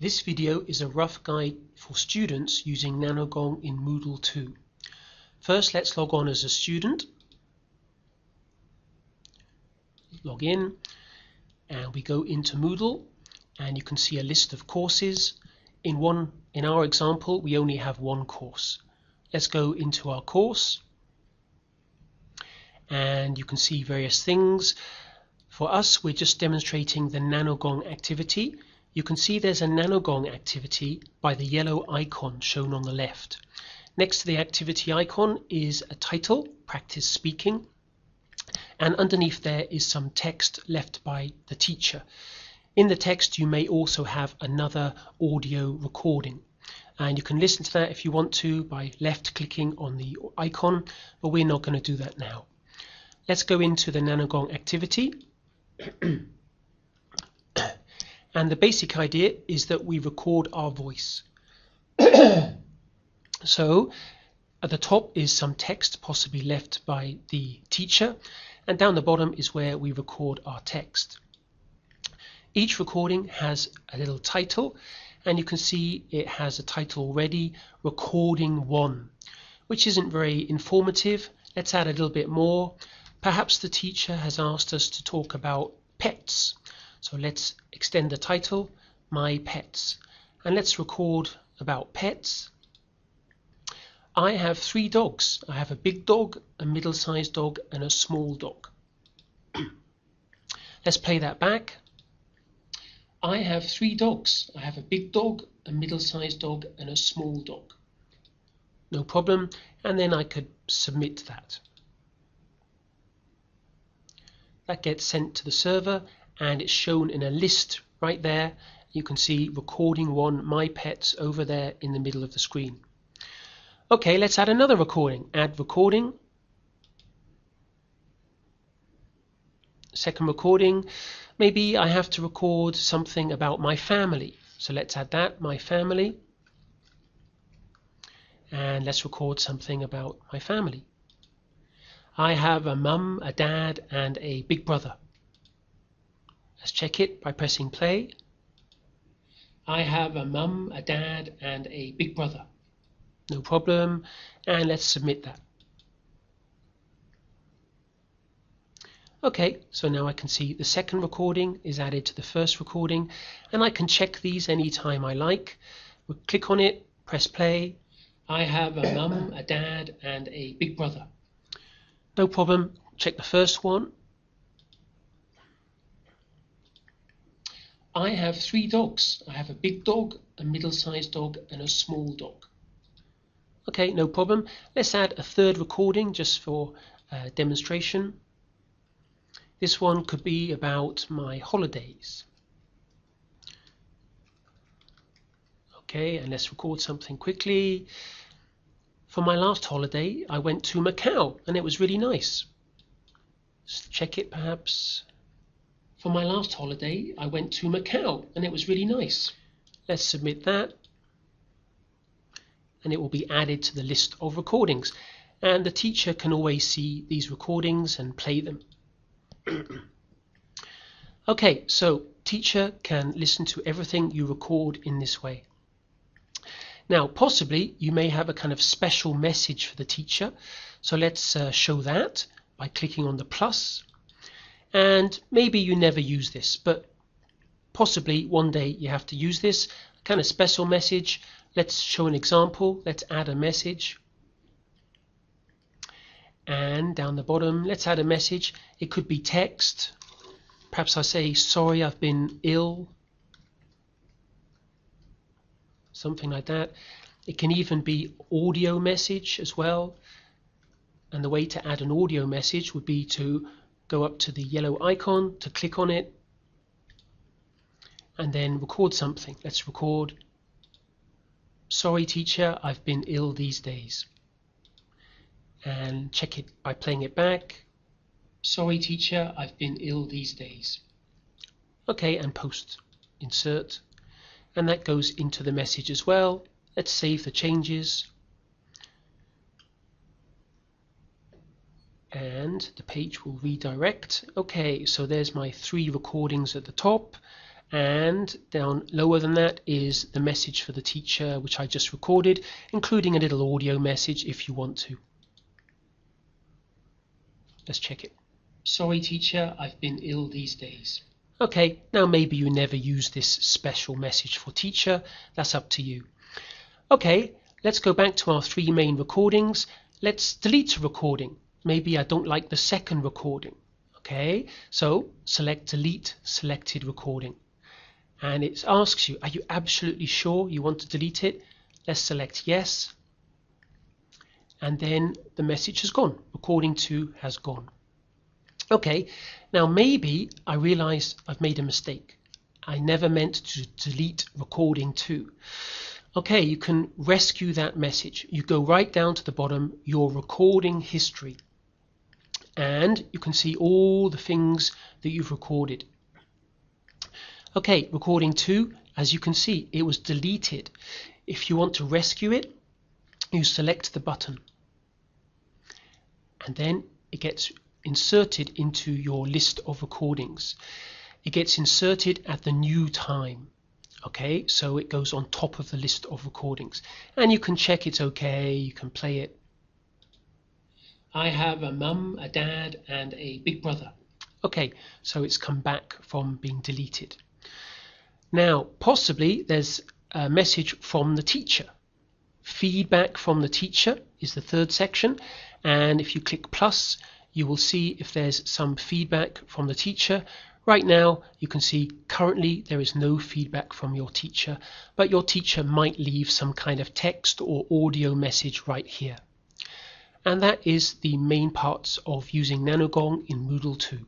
This video is a rough guide for students using NanoGong in Moodle 2. First, let's log on as a student. Log in, and we go into Moodle, and you can see a list of courses. In our example, we only have one course. Let's go into our course, and you can see various things. For us, we're just demonstrating the NanoGong activity. You can see there's a NanoGong activity by the yellow icon shown on the left. Next to the activity icon is a title, Practice Speaking, and underneath there is some text left by the teacher. In the text you may also have another audio recording, and you can listen to that if you want to by left clicking on the icon, but we're not going to do that now. Let's go into the NanoGong activity. And the basic idea is that we record our voice. So at the top is some text possibly left by the teacher, and down the bottom is where we record our text. Each recording has a little title, and you can see it has a title already, Recording 1, which isn't very informative. Let's add a little bit more. Perhaps the teacher has asked us to talk about pets. So let's extend the title, My Pets, and let's record about pets. I have 3 dogs. I have a big dog, a middle-sized dog, and a small dog. Let's play that back. I have 3 dogs. I have a big dog, a middle-sized dog, and a small dog. No problem. And then I could submit that. That gets sent to the server, and it's shown in a list right there. You can see Recording 1, My Pets, over there in the middle of the screen. Okay, let's add another recording. Add recording. Second recording. Maybe I have to record something about my family. So let's add that, my family. And let's record something about my family. I have a mum, a dad, and a big brother. Let's check it by pressing play. I have a mum, a dad, and a big brother. No problem. And let's submit that. Okay, so now I can see the second recording is added to the first recording, and I can check these anytime I like. We'll click on it, press play. I have a mum, a dad, and a big brother. No problem. Check the first one. I have 3 dogs. I have a big dog, a middle-sized dog, and a small dog. Okay, no problem. Let's add a third recording just for demonstration. This one could be about my holidays. Okay, and let's record something quickly. For my last holiday, I went to Macau, and it was really nice. Let's check it perhaps. For my last holiday, I went to Macau, and it was really nice. Let's submit that, and it will be added to the list of recordings. And the teacher can always see these recordings and play them. Okay, so teacher can listen to everything you record in this way. Now, possibly you may have a kind of special message for the teacher. So let's show that by clicking on the plus. And maybe you never use this, but possibly one day you have to use this kind of special message. Let's show an example. Let's add a message. And down the bottom, let's add a message. It could be text. Perhaps I say, sorry, I've been ill. Something like that. It can even be audio message as well. And the way to add an audio message would be to go up to the yellow icon, to click on it, and then record something. Let's record, sorry teacher, I've been ill these days. And check it by playing it back. Sorry teacher, I've been ill these days. Okay, and post, insert, and that goes into the message as well. Let's save the changes, and the page will redirect. Okay, so there's my 3 recordings at the top, and down lower than that is the message for the teacher, which I just recorded, including a little audio message if you want to. Let's check it. Sorry teacher, I've been ill these days. Okay, now maybe you never use this special message for teacher, that's up to you. Okay, let's go back to our 3 main recordings. Let's delete a recording. Maybe I don't like the second recording. Okay, so select delete selected recording. And it asks you, are you absolutely sure you want to delete it? Let's select yes. And then the message has gone. Recording 2 has gone. Okay, now maybe I realized I've made a mistake. I never meant to delete recording 2. Okay, you can rescue that message. You go right down to the bottom, your recording history. And you can see all the things that you've recorded. Okay, recording 2, as you can see, it was deleted. If you want to rescue it, you select the button. And then it gets inserted into your list of recordings. It gets inserted at the new time. Okay, so it goes on top of the list of recordings. And you can check it's okay, you can play it. I have a mum, a dad, and a big brother. Okay, so it's come back from being deleted. Now, possibly there's a message from the teacher. Feedback from the teacher is the 3rd section, and if you click plus, you will see if there's some feedback from the teacher. Right now, you can see currently there is no feedback from your teacher, but your teacher might leave some kind of text or audio message right here. And that is the main parts of using NanoGong in Moodle 2.